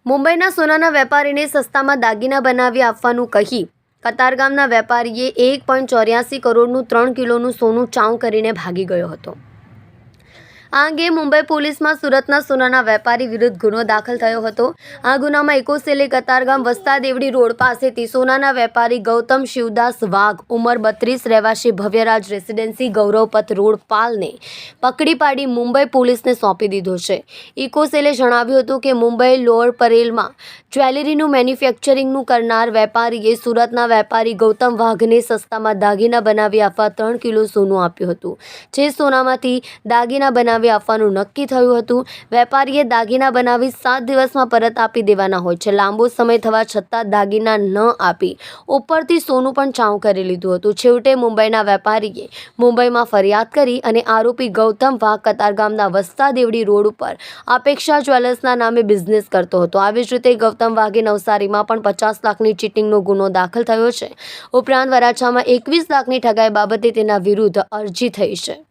મુંબઈના સોનાના વેપારીને સસ્તામાં દાગીના બનાવી આપવાનું કહી કતારગામના વેપારીએ 1.84 કરોડનું 3 કિલોનું સોનું ચાઉં કરીને ભાગી ગયો હતો। આ અંગે મુંબઈ પોલીસમાં સુરતના સોનાના વેપારી વિરુદ્ધ ગુનો દાખલ થયો હતો। આ ગુનામાં એકોસેલે કતારગામ વસ્તા દેવડી રોડ પાસેથી સોનાના વેપારી ગૌતમ શિવદાસ વાઘ ઉંમર 32 રહેવાસી ભવ્યરાજ રેસિડેન્સી ગૌરવપથ રોડ પાલને પકડી પાડી મુંબઈ પોલીસને સોંપી દીધો છે। એકોસેલે જણાવ્યું હતું કે મુંબઈ લોઅર પરેલમાં જ્વેલરીનું મેન્યુફેક્ચરિંગનું કરનાર વેપારીએ સુરતના વેપારી ગૌતમ વાઘને સસ્તામાં દાગીના બનાવી આપવા 3 કિલો સોનું આપ્યું હતું, જે સોનામાંથી દાગીના બનાવી આપવાનું નક્કી થયું હતું। વેપારીએ દાગીના બનાવી 7 દિવસમાં પરત આપી દેવાના હોય છે। લાંબો સમય થવા છતાં દાગીના ન આપી ઉપરથી સોનું પણ ચાઉં કરી લીધું હતું। છેવટે મુંબઈના વેપારીએ મુંબઈમાં ફરિયાદ કરી અને આરોપી ગૌતમ વાઘ કતારગામના વસ્તા દેવડી રોડ ઉપર અપેક્ષા જ્વેલર્સના નામે બિઝનેસ કરતો હતો। આવી જ રીતે ગૌતમ વાઘે નવસારીમાં પણ 50 લાખની ચીટિંગનો ગુનો દાખલ થયો છે। ઉપરાંત વરાછામાં 21 લાખની ઠગાઈ બાબતે તેના વિરુદ્ધ અરજી થઈ છે।